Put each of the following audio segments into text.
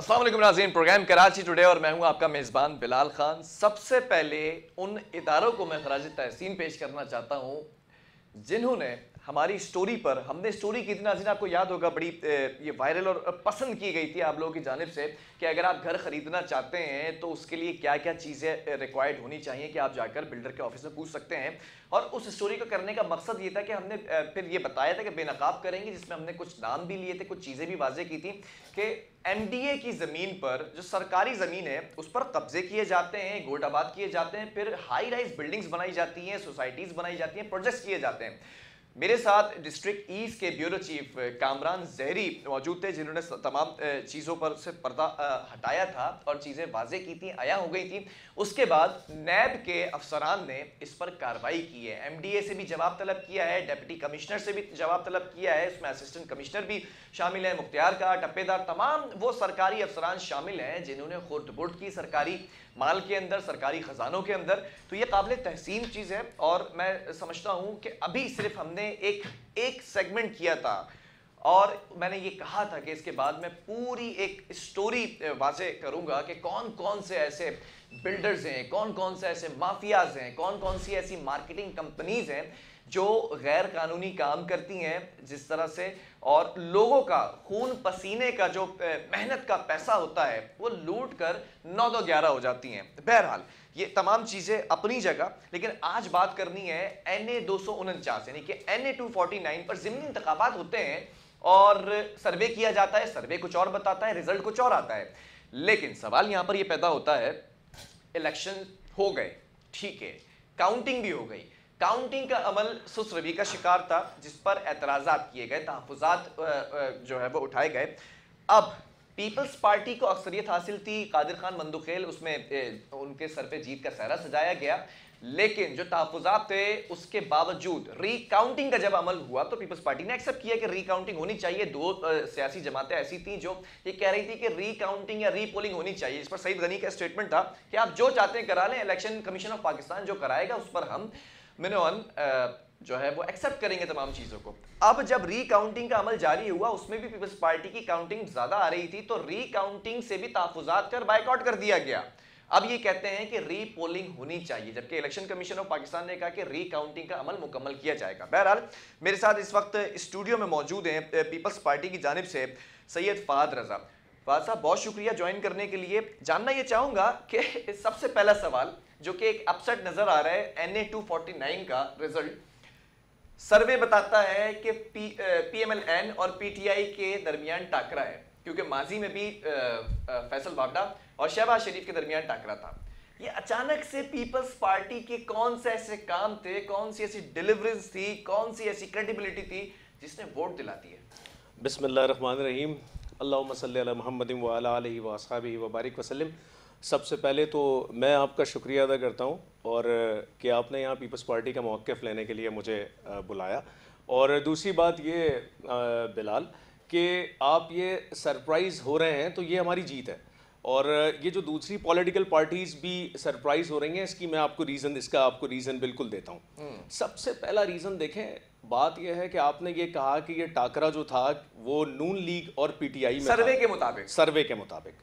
अस्सलाम वालेकुम नाज़रीन, प्रोग्राम कराची टुडे और मैं हूं आपका मेज़बान बिलाल खान। सबसे पहले उन इदारों को मैं खराज तहसीन पेश करना चाहता हूं जिन्होंने हमारी स्टोरी पर, हमने स्टोरी की थी नाज़रीन, आपको याद होगा, बड़ी ये वायरल और पसंद की गई थी आप लोगों की जानिब से कि अगर आप घर ख़रीदना चाहते हैं तो उसके लिए क्या क्या चीज़ें रिक्वायर्ड होनी चाहिए कि आप जाकर बिल्डर के ऑफिस में पूछ सकते हैं। और उस स्टोरी को करने का मकसद ये था कि हमने फिर ये बताया था कि बेनकाब करेंगे, जिसमें हमने कुछ नाम भी लिए थे, कुछ चीज़ें भी वाज़ेह की थी कि एमडीए की ज़मीन पर, जो सरकारी ज़मीन है, उस पर कब्जे किए जाते हैं, गोट आबाद किए जाते हैं, फिर हाई राइज बिल्डिंग्स बनाई जाती हैं, सोसाइटीज़ बनाई जाती हैं, प्रोजेक्ट्स किए जाते हैं। मेरे साथ डिस्ट्रिक्ट ईस्ट के ब्यूरो चीफ कामरान जहरी मौजूद थे, जिन्होंने तमाम चीज़ों पर से पर्दा हटाया था और चीज़ें वाजे की थी, आया हो गई थी। उसके बाद नैब के अफसरान ने इस पर कार्रवाई की है, एमडीए से भी जवाब तलब किया है, डिप्टी कमिश्नर से भी जवाब तलब किया है, उसमें असिस्टेंट कमिश्नर भी शामिल है, मुख्तियार का टप्पेदार, तमाम वो सरकारी अफसरान शामिल हैं जिन्होंने खुर्द-बुर्द की सरकारी माल के अंदर, सरकारी ख़जानों के अंदर। तो ये काबिल तहसीन चीज़ है और मैं समझता हूँ कि अभी सिर्फ हमने एक सेगमेंट किया था और मैंने ये कहा था कि इसके बाद मैं पूरी एक स्टोरी वाज़े करूँगा कि कौन कौन से ऐसे बिल्डर्स हैं, कौन कौन से ऐसे माफियाज हैं, कौन कौन सी ऐसी मार्केटिंग कंपनीज हैं जो गैर कानूनी काम करती हैं जिस तरह से, और लोगों का खून पसीने का जो मेहनत का पैसा होता है वो लूट कर 9-11 हो जाती हैं। बहरहाल ये तमाम चीज़ें अपनी जगह, लेकिन आज बात करनी है NA 249 यानी कि NA 249 पर। ज़िमनी इंतखाबात होते हैं और सर्वे किया जाता है, सर्वे कुछ और बताता है, रिजल्ट कुछ और आता है। लेकिन सवाल यहाँ पर यह पैदा होता है, इलेक्शन हो गए, ठीक है, काउंटिंग भी हो गई, काउंटिंग का अमल सुस्त रवि का शिकार था जिस पर एतराज़ात किए गए, तहफ़्फ़ुज़ात जो है वो उठाए गए। अब पीपल्स पार्टी को अक्सरियत हासिल थी, कादिर खान मंदुखेल, उसमें उनके सर पे जीत का सहरा सजाया गया, लेकिन जो तहफ़्फ़ुज़ात थे उसके बावजूद रीकाउंटिंग का जब अमल हुआ तो पीपल्स पार्टी ने एक्सेप्ट किया कि रीकाउंटिंग होनी चाहिए। दो सियासी जमातें ऐसी थी जो ये कह रही थी कि रीकाउंटिंग या रीपोलिंग होनी चाहिए। इस पर सईद गनी का स्टेटमेंट था कि आप जो चाहते हैं करा लें, इलेक्शन कमीशन ऑफ पाकिस्तान जो कराएगा उस पर हम मिनोन जो है वो एक्सेप्ट करेंगे तमाम चीज़ों को। अब जब रीकाउंटिंग का अमल जारी हुआ उसमें भी पीपल्स पार्टी की काउंटिंग ज़्यादा आ रही थी तो रीकाउंटिंग से भी तहफ़्फ़ुज़ात कर बाइकआउट कर दिया गया। अब ये कहते हैं कि रीपोलिंग होनी चाहिए, जबकि इलेक्शन कमीशन ऑफ पाकिस्तान ने कहा कि रीकाउंटिंग का अमल मुकम्मल किया जाएगा। बहरहाल मेरे साथ इस वक्त स्टूडियो में मौजूद हैं पीपल्स पार्टी की जानिब से सैयद फ़ाहद रज़ा। फ़ाहद साहब, बहुत शुक्रिया ज्वाइन करने के लिए। जानना ये चाहूँगा कि सबसे पहला सवाल जो कि एक अपसेट नज़र आ रहा है, NA 249 का रिजल्ट, सर्वे बताता है कि PMLN और PTI के दरमियान टाकरा है, क्योंकि माजी में भी फैसल वागडा और शहबाज शरीफ के दरमियान टाकरा था। ये अचानक से पीपल्स पार्टी के कौन से ऐसे काम थे, कौन सी ऐसी डिलीवरीज थी, कौन सी ऐसी क्रेडिबिलिटी थी जिसने वोट दिलाती है? बिस्मिल्लाहिर्रहमानिर्रहीम, अल्लाहुम्मा सल्ली अला मुहम्मदिन व अला आलिहि व अस्हाबिहि व बारिक वसल्लम। सबसे पहले तो मैं आपका शुक्रिया अदा करता हूँ और कि आपने यहाँ पीपल्स पार्टी का मौक़िफ़ लेने के लिए मुझे बुलाया। और दूसरी बात ये बिलाल कि आप ये सरप्राइज़ हो रहे हैं तो ये हमारी जीत है, और ये जो दूसरी पॉलिटिकल पार्टीज़ भी सरप्राइज़ हो रही हैं इसका आपको रीज़न बिल्कुल देता हूँ। सबसे पहला रीज़न देखें, बात यह है कि आपने ये कहा कि ये टाकरा जो था वो नून लीग और PTI में सर्वे के मुताबिक।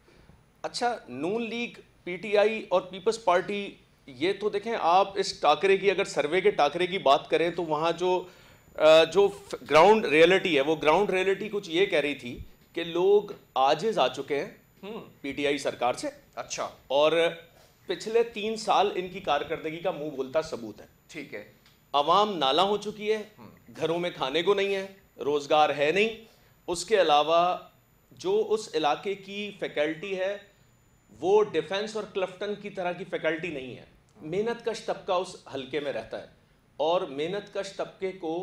अच्छा, नून लीग, PTI और पीपल्स पार्टी, ये तो देखें आप इस टाकरे की, अगर सर्वे के टाकरे की बात करें तो वहाँ जो ग्राउंड रियलिटी है, वो ग्राउंड रियलिटी कुछ ये कह रही थी कि लोग आजिज आ चुके हैं PTI सरकार से। अच्छा। और पिछले 3 साल इनकी कारकर्दगी का मुंह बोलता सबूत है। ठीक है। अवाम नाला हो चुकी है, घरों में खाने को नहीं है, रोज़गार है नहीं, उसके अलावा जो उस इलाके की फैकल्टी है वो डिफेंस और क्लफ्टन की तरह की फैकल्टी नहीं है। मेहनत कश तबका उस हलके में रहता है और मेहनत कश तबके को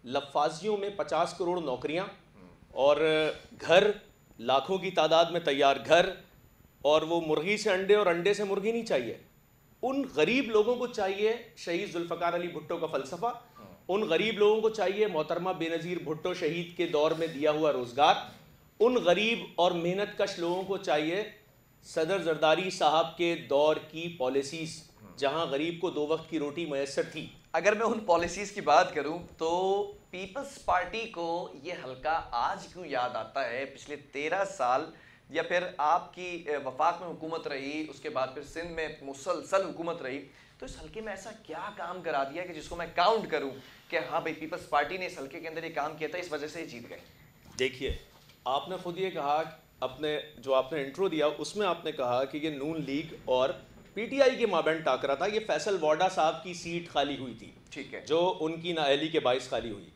लफाजियों में 50 करोड़ नौकरियां और घर, लाखों की तादाद में तैयार घर, और वो मुर्गी से अंडे और अंडे से मुर्गी नहीं चाहिए। उन गरीब लोगों को चाहिए शहीद जुल्फ़िकार अली भुट्टो का फ़लसफ़ा, उन गरीब लोगों को चाहिए मोहतरमा बेनज़ीर भुट्टो शहीद के दौर में दिया हुआ रोज़गार, उन गरीब और मेहनत कश लोगों को चाहिए सदर जरदारी साहब के दौर की पॉलिसीज़, जहां गरीब को 2 वक्त की रोटी मैसर थी। अगर मैं उन पॉलिसीज़ की बात करूं तो पीपल्स पार्टी को ये हल्का आज क्यों याद आता है? पिछले 13 साल या फिर आपकी वफाक में हुकूमत रही, उसके बाद फिर सिंध में मुसलसल हुकूमत रही, तो इस हल्के में ऐसा क्या काम करा दिया कि जिसको मैं काउंट करूं कि हाँ भाई पीपल्स पार्टी ने इस हल्के के अंदर ये काम किया था, इस वजह से जीत गए? देखिए, आपने खुद ये कहा, अपने जो आपने इंट्रो दिया उसमें आपने कहा कि ये नून लीग और पीटीआई के माबैन टाकरा था। ये फैसल वाडा साहब की सीट खाली हुई थी, ठीक है, जो उनकी नाअहली के बाइस खाली हुई।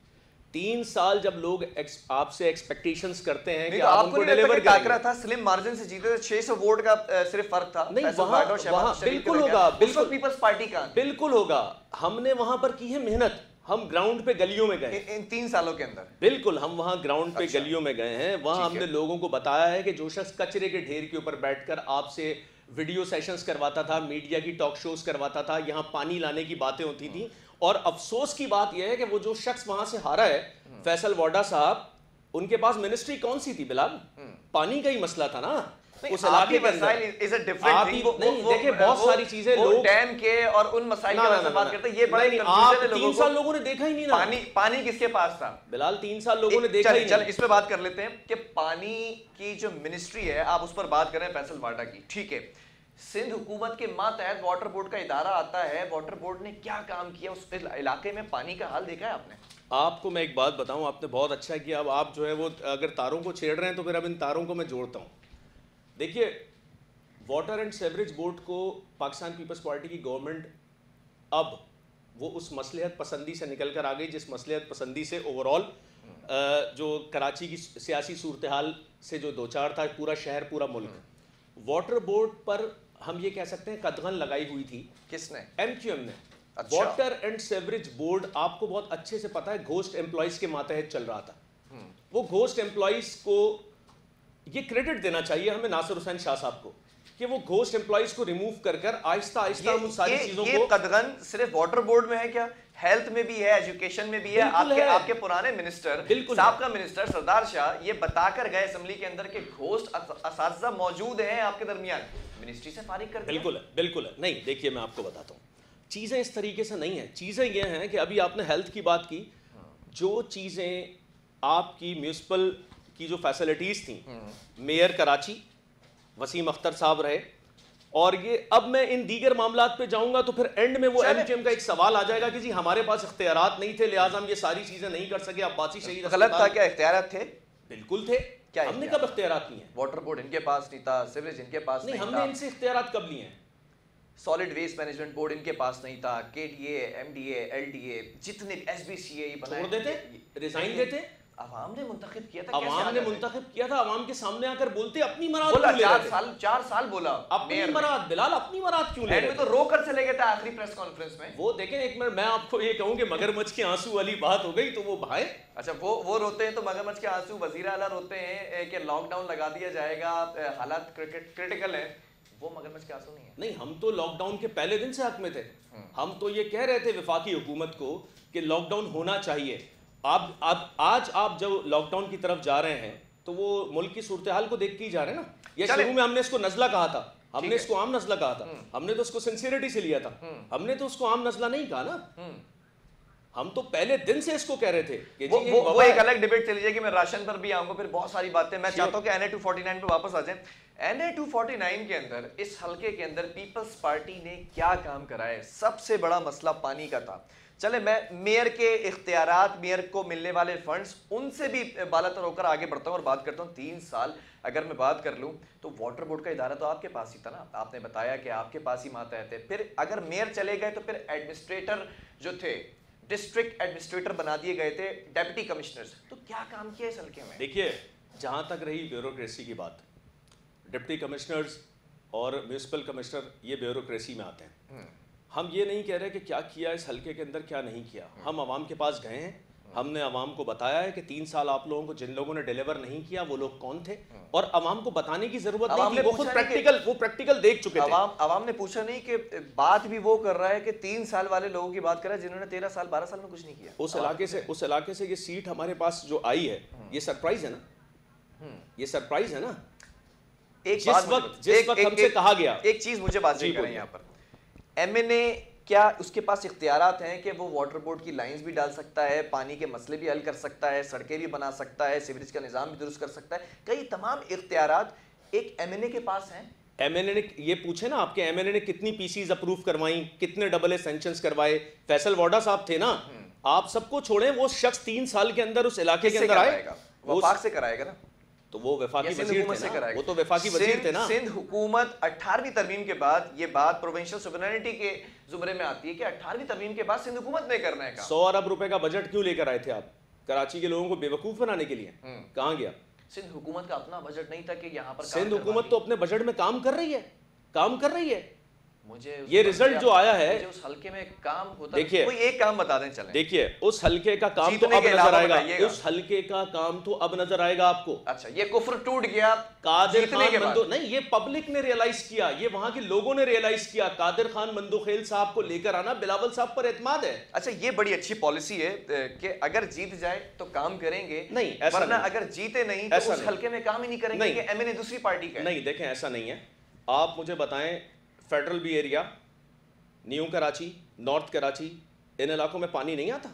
3 साल जब लोग आपसे एक्सपेक्टेशंस करते हैं कि तो आप उनको डिलीवर करेंगे। टाकरा था, स्लिम मार्जिन से जीते थे, 600 वोट का सिर्फ फर्क था। नहीं, वहाँ बिल्कुल होगा, बिल्कुल पीपल्स पार्टी का बिल्कुल होगा। हमने वहां पर की है मेहनत, हम ग्राउंड पे गलियों में गए इन 3 सालों के अंदर। बिल्कुल, हम वहां ग्राउंड पे गलियों में गए हैं। वहां हमने लोगों को बताया है कि जो शख्स कचरे के ढेर के ऊपर बैठकर आपसे वीडियो सेशंस करवाता था, मीडिया की टॉक शोज करवाता था, यहाँ पानी लाने की बातें होती थी। और अफसोस की बात यह है कि वो जो शख्स वहां से हारा है, फैसल वाडा साहब, उनके पास मिनिस्ट्री कौन सी थी बिलाल? पानी का ही मसला था ना उस इलाके के अंदर। देखिए, बहुत सारी चीजें लोग डैम के और उन मसाइल की बात करते हैं। ये बड़ा आप 3 साल लोगों ने देखा ही नहीं ना। पानी किसके पास था बिलाल? 3 साल लोगों ने देखा ही नहीं। चल इस पे बात कर लेते हैं कि पानी की जो मिनिस्ट्री है, आप उस पर बात कर रहे हैं फैसल वाडा की, ठीक है। सिंध हुकूमत के मातहत वाटर बोर्ड का इदारा आता है, वाटर बोर्ड ने क्या काम किया उस इलाके में? पानी का हाल देखा है आपने? आपको मैं एक बात बताऊं, आपने बहुत अच्छा किया। अब आप जो है वो अगर तारों को छेड़ रहे हैं तो फिर अब इन तारों को मैं जोड़ता हूं। देखिए, वाटर एंड सेवरेज बोर्ड को पाकिस्तान पीपल्स पार्टी की गवर्नमेंट अब वो उस मसलहत पसंदी से निकल कर आ गई जिस मसलहत पसंदी से ओवरऑल जो कराची की सियासी सूरत हाल से जो दो चार था पूरा शहर पूरा मुल्क, वाटर बोर्ड पर हम ये कह सकते हैं कदगन लगाई हुई थी। किसने? MQM ने। अच्छा। वाटर एंड सेवरेज बोर्ड आपको बहुत अच्छे से पता है घोस्ट एम्प्लॉइज के मातहत चल रहा था। वो घोस्ट एम्प्लॉइज को ये क्रेडिट देना चाहिए हमें नासिर हुसैन शाह साहब को कि वो घोस्ट एम्प्लॉइज को रिमूव कर कर आहिस्ता आहिस्ता उन सारी चीजों को। कदगन सिर्फ वाटर बोर्ड में है क्या? हेल्थ में भी है, एजुकेशन में भी है। आपके पुराने मिनिस्टर, साबका मिनिस्टर सरदार शाह ये बताकर गए असेंबली के अंदर के घोस्ट असातिज़ा मौजूद हैं आपके दरमियान, मिनिस्ट्री से फारिग कर दिया। बिल्कुल है, बिल्कुल है। नहीं, देखिए मैं आपको बताता हूँ, चीजें इस तरीके से नहीं है। चीजें ये हैं कि अभी आपने हेल्थ की बात की, जो चीजें आपकी म्यूनिसिपल की जो फैसिलिटीज थी, मेयर कराची वसीम अख्तर साहब रहे, और ये अब मैं इन दीगर मामलात पे जाऊंगा तो फिर एंड में वो MQM का एक सवाल आ जाएगा कि जी हमारे पास इख्तियारात नहीं थे लिहाजा हम ये सारी चीजें नहीं कर सके। अब्बासी शहीद गलत था क्या? इख्तियारात थे, बिल्कुल थे। क्या हमने कब इख्तियारात लिए हैं? वाटर बोर्ड इनके पास नहीं था, सिवरेज इनके पास नहीं था। हमने इनसे इख्तियारात कब लिए हैं? सॉलिड वेस्ट मैनेजमेंट बोर्ड इनके पास नहीं था, KDA, MDA, LDA जितने SBCA छोड़ देते, रिजाइन देते। अवाम ने मुंतखब किया था। अवाम ने मुंतखब किया था, अवाम के सामने आकर बोलते अपनी मराद बोला, क्यों ले रहे थे? 4 साल बोला अपनी मराद। बिलाल, अपनी मराद क्यों ले रहे थे? तो रो कर चले गए थे आखिरी प्रेस कॉन्फ्रेंस में। वो देखें, एक मिनट मैं आपको ये कहूं कि मगरमच्छ के आंसू वाली बात हो गई तो वो भाई, अच्छा वो रोते हैं तो मगरमच्छ के आंसू। वजीर आला रोते हैं कि लॉकडाउन लगा दिया जाएगा, हालात क्रिटिकल है, वो मगरमच्छ के आंसू नहीं है। नहीं, हम तो लॉकडाउन के पहले दिन से हक में थे। हम तो ये कह रहे थे वफाकी हुकूमत को कि लॉकडाउन होना चाहिए। आज आप जब लॉकडाउन की तरफ जा रहे हैं तो वो मुल्क की सूरत हाल को देख के ही जा रहे हैं ना। ये शुरू में हमने इसको नजला कहा था, हमने इसको आम नजला कहा था, हमने तो उसको सिंसियरिटी से लिया था, हमने तो उसको आम नजला नहीं कहा ना। हम तो पहले दिन से इसको कह रहे थे कि वो एक अलग डिबेट चली जाएगी। मैं राशन पर भी आऊंगा, फिर बहुत सारी बातें। मैं चाहता हूं कि NA 249 पे वापस आ जाएं। NA 249 के अंदर, इस हल्के के अंदर पीपल्स पार्टी ने क्या काम करा है? सबसे बड़ा मसला पानी का था। चले मैं मेयर के इख्तियारात, मेयर को मिलने वाले फंड्स, उनसे भी बालातर होकर आगे बढ़ता हूँ और बात करता हूँ 3 साल अगर मैं बात कर लूँ तो वाटर बोर्ड का इदारा तो आपके पास ही था ना। आपने बताया कि आपके पास ही मातहत है। फिर अगर मेयर चले गए तो फिर एडमिनिस्ट्रेटर जो थे, डिस्ट्रिक्ट एडमिनिस्ट्रेटर बना दिए गए थे, डेप्यूटी कमिश्नर्स। तो क्या काम किया इस हल्के में? देखिए, जहाँ तक रही ब्यूरोक्रेसी की बात, डिप्टी कमिश्नर्स और म्यूनिसिपल कमिश्नर ये ब्यूरोक्रेसी में आते हैं। हम ये नहीं कह रहे कि क्या किया इस हल्के के अंदर, क्या नहीं किया। हम आवाम के पास गए हैं, हमने आवाम को बताया है कि 3 साल आप लोगों को जिन लोगों ने डिलीवर नहीं किया वो लोग कौन थे, और आवाम को बताने की जरूरत नहीं थी। वो प्रैक्टिकल देख चुके थे। आवाम ने पूछा नहीं कि बात भी वो कर रहा है कि 3 साल वाले लोगों की बात कर रहा है जिन्होंने 13 साल 12 साल में कुछ नहीं किया। उस इलाके से ये सीट हमारे पास जो आई है, ये सरप्राइज है ना, ये सरप्राइज है ना। जिस वक्त हमसे कहा गया, एक चीज मुझे बात करें यहाँ पर, MNA क्या उसके पास इख्तियारात हैं कि वो वाटर बोर्ड की लाइंस भी डाल सकता है, पानी के मसले भी हल कर सकता है, सड़कें भी बना सकता है, सीवरेज का निज़ाम भी दुरुस्त कर सकता है, कई तमाम इख्तियारात एक एमएनए के पास है। एमएनए ने ये पूछे ना, आपके एमएनए ने कितनी पीसीज अप्रूव करवाई, कितने AA सैंक्शंस करवाए? फैसल वाडा साहब थे ना, आप सबको छोड़ें, वो शख्स 3 साल के अंदर उस इलाके के अंदर आए, वफाक से कराएगा ना, तो वो वफाकी वजीर थे ना, वो तो वफाकी वजीर थे ना। सिंध हुकूमत 18वीं तरमीम के बाद, ये बात प्रोविंशियल सुवरेनिटी के जुमरे में आती है कि 18वीं तरमीम के बाद सिंध हुकूमत ने करना है। 100 अरब रुपए का बजट क्यों लेकर आए थे आप कराची के लोगों को बेवकूफ बनाने के लिए? कहां गया? सिंध हुकूमत का अपना बजट नहीं था कि यहाँ पर सिंध हुकूमत तो अपने बजट में काम कर रही है, काम कर रही है। मुझे ये रिजल्ट जो आया है, मुझे उस हल्के में काम होता, देखिए कोई एक काम बता दें चलें। देखिए उस हल्के का काम तो अब नजर आएगा, उस हल्के का काम तो अब नजर आएगा आपको। अच्छा, ये कुफ्र टूट गया कादिर खान मंदो नहीं, ये पब्लिक ने रियलाइज किया, ये वहां के लोगों ने रियलाइज किया। कादिर खान मंदोखेल साहब को लेकर आना बिलावल साहब पर एतमाद है। अच्छा, ये बड़ी अच्छी पॉलिसी है कि अगर जीत जाए तो काम करेंगे, नहीं ऐसा वरना नहीं। अगर जीते नहीं तो उस हल्के में काम ही नहीं करेंगे कि एमएनए दूसरी पार्टी का। नहीं देखें, ऐसा नहीं है। आप मुझे बताएं, federal B area, new Karachi, north Karachi, इन इलाकों में पानी नहीं आता?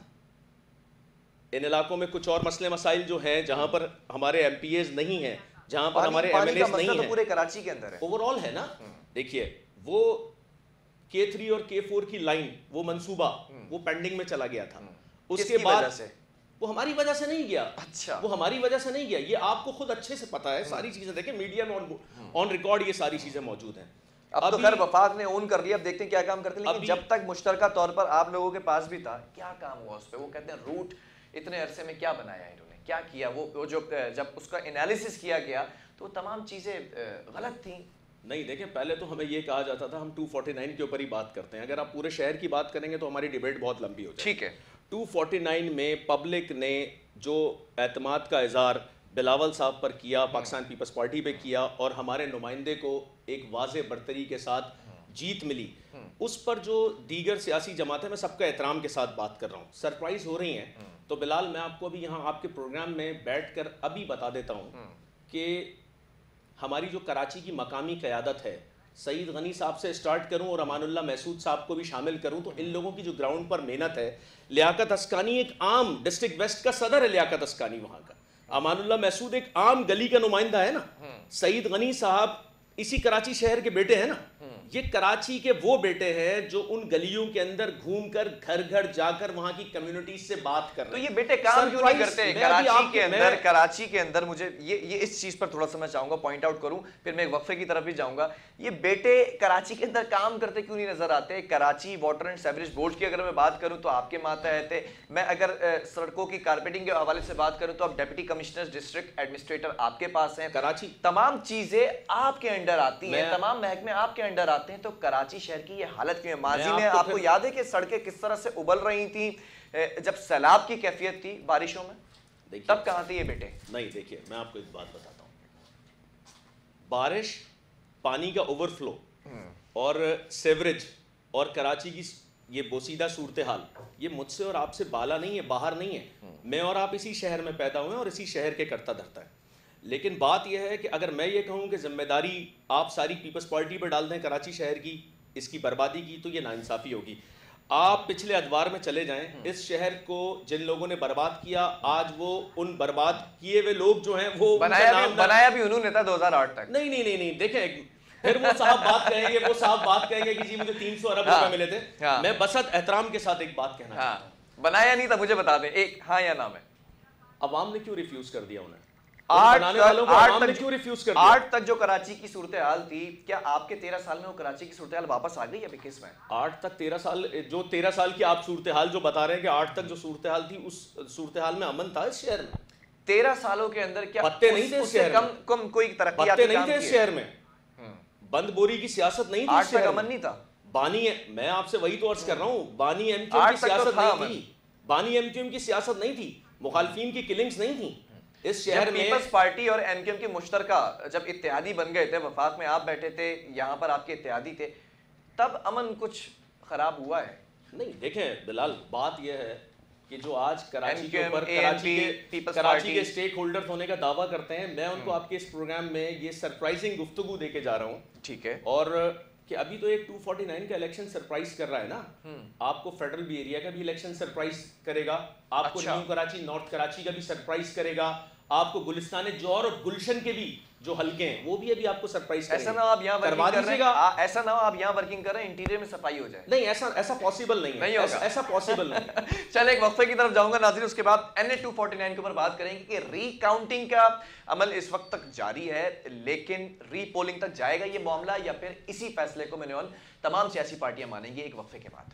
इन इलाकों में कुछ और मसले मसाइल जो हैं जहां पर हमारे एमपीएज नहीं हैं, जहां पर हमारे एमएलएज नहीं हैं, पूरे कराची के अंदर है, ओवरऑल है ना। देखिए वो K3 और K4 की लाइन, वो मंसूबा वो पेंडिंग में चला गया था। उसके बाद वो हमारी वजह से नहीं गया। अच्छा, वो हमारी वजह से नहीं गया, ये आपको खुद अच्छे से पता है। सारी चीजें देखें, मीडिया में ऑन रिकॉर्ड ये सारी चीजें मौजूद हैं। अब तो खैर वफाक ने ओन कर लिया, अब देखते हैं क्या काम करते हैं। लेकिन जब तक मुश्तरका तौर पर आप लोगों के पास भी था, क्या काम हुआ उस पर? वो कहते हैं रूट इतने अरसे में क्या बनाया इन्होंने, क्या किया? वो जो जब उसका एनालिसिस किया गया तो तमाम चीजें गलत थी। नहीं देखें, पहले तो हमें ये कहा जाता था हम 249 के ऊपर ही बात करते हैं। अगर आप पूरे शहर की बात करेंगे तो हमारी डिबेट बहुत लंबी हो जाएगी। ठीक है, 249 में पब्लिक ने जो एतमाद का इजहार बिलावल साहब पर किया, पाकिस्तान पीपल्स पार्टी पे किया, और हमारे नुमाइंदे को एक वाज़े बरतरी के साथ जीत मिली, उस पर जो दीगर सियासी जमातें, मैं सबका एहतराम के साथ बात कर रहा हूँ, सरप्राइज हो रही हैं। तो बिलाल, मैं आपको अभी यहाँ आपके प्रोग्राम में बैठकर अभी बता देता हूँ कि हमारी जो कराची की मकामी क़यादत है, सईद गनी साहब से स्टार्ट करूं और अमानुल्लाह महसूद साहब को भी शामिल करूं, तो इन लोगों की जो ग्राउंड पर मेहनत है, लियाकत अस्कानी एक आम डिस्ट्रिक्ट वेस्ट का सदर है, लियाकत अस्कानी वहां का, अमानुल्लाह महसूद एक आम गली का नुमाइंदा है ना, सईद गनी साहब इसी कराची शहर के बेटे हैं ना, ये कराची के वो बेटे हैं जो उन गलियों के अंदर घूमकर घर घर जाकर वहां की कम्युनिटीज से बात कर रहे हैं। तो ये बेटे काम क्यों नहीं करते कराची के अंदर? मुझे ये इस चीज पर थोड़ा सा मैं चाहूंगा पॉइंट आउट करूं, फिर मैं एक वक्फे की तरफ भी जाऊंगा। ये बेटे कराची के अंदर काम करते क्यों नहीं नजर आते? Karachi water and sewerage board की अगर मैं बात करूं तो आपके मातहत है। मैं अगर सड़कों की कारपेटिंग के हवाले से बात करूं तो आप डिप्टी कमिश्नर डिस्ट्रिक्ट एडमिनिस्ट्रेटर आपके पास हैं। कराची तमाम चीजें आपके अंडर आती हैं, तमाम महकमे आपके अंडर आते हैं, तो कराची शहर की ये हालत क्यों है? माजी में आपको याद है कि सड़कें किस तरह से उबल रही थी जब सैलाब की कैफियत थी बारिशों में? तब कहां थे ये बेटे? नहीं, देखिए मैं आपको एक बात बताता हूं, बारिश, पानी का ओवरफ्लो और सेवरेज और कराची की ये बोसीदा सूरत हाल, ये मुझसे और आपसे बाला नहीं है, बाहर नहीं है। मैं और आप इसी शहर में पैदा हुए और इसी शहर के करता धरता है। लेकिन बात यह है कि अगर मैं ये कहूँ कि जिम्मेदारी आप सारी पीपल्स पार्टी पर डाल दें कराची शहर की इसकी बर्बादी की, तो ये नाइंसाफ़ी होगी। आप पिछले अदवार में चले जाएं, इस शहर को जिन लोगों ने बर्बाद किया, आज वो उन बर्बाद किए हुए लोग जो हैं वो बनाया भी उन्होंने था 2008 तक। नहीं, देखें फिर वो साहब बात कहेंगे कि जी मुझे 300 अरब रुपए मिले थे। मैं बसत एहतराम के साथ एक बात कहना चाहता हूं, बनाया नहीं था, मुझे बता दें एक हाँ या ना में। अवाम ने क्यों रिफ्यूज कर दिया उन्हें? 8 तक जो कराची की सूरत हाल थी, क्या आपके 13 साल में वो कराची की सूरत हाल वापस आ गई? अभी किस में 8 तक 13 साल, जो 13 साल की आप सूरत हाल जो बता रहे हैं कि 8 तक जो सूरत हाल थी, उस सूरत हाल में अमन था इस शहर में? 13 सालों के अंदर क्या पत्ते नहीं थे इस शहर में? कम कोई तरक्की नहीं थे इस शहर में, बंद बोरी की सियासत नहीं थी। 8 तक अमन नहीं था। बानी, मैं आपसे वही तो अर्ज कर रहा हूँ, बानी एमक्यूएम की सियासत नहीं थी, बानी एमक्यूएम की सियासत नहीं थी, मुखालिफिन की किलिंग्स नहीं थी इस शहर में। पीपल्स पार्टी और एमक्यूएम की मुश्तरका जब इत्तेहादी बन गए थे, वफाक में आप बैठे थे, यहाँ पर आपके इत्तेहादी थे, तब अमन कुछ खराब हुआ है? नहीं देखें बिलाल, बात यह है कि जो आज कराची के ऊपर कराची के स्टेक होल्डर होने का दावा करते हैं, मैं उनको आपके इस प्रोग्राम में ये सरप्राइजिंग गुफ्तगू देके जा रहा हूँ। ठीक है, और कि अभी तो एक 249 का इलेक्शन सरप्राइज कर रहा है ना, आपको फेडरल बी एरिया का भी इलेक्शन सरप्राइज करेगा, आपको न्यू कराची, नॉर्थ कराची का भी सरप्राइज करेगा, आपको गुलिस्तान जौहर और गुलशन के भी जो हल्के हैं वो भी अभी आपको सरप्राइज करेंगे। ऐसा ना आप यहाँ वर्किंग कर रहे हैं, ऐसा ना आप यहाँ वर्किंग कर रहे हैं इंटीरियर में सफाई हो जाए। नहीं, ऐसा पॉसिबल नहीं है, नहीं होगा। ऐसा पॉसिबल नहीं है। चल एक वक्फे की तरफ जाऊंगा नाज़रीन, उसके बाद NA 249 के ऊपर बात करेंगे कि रीकाउंटिंग का अमल इस वक्त तक जारी है, लेकिन रीपोलिंग तक जाएगा ये मामला या फिर इसी फैसले को तमाम सियासी पार्टियां मानेंगी। एक वक्फे के बाद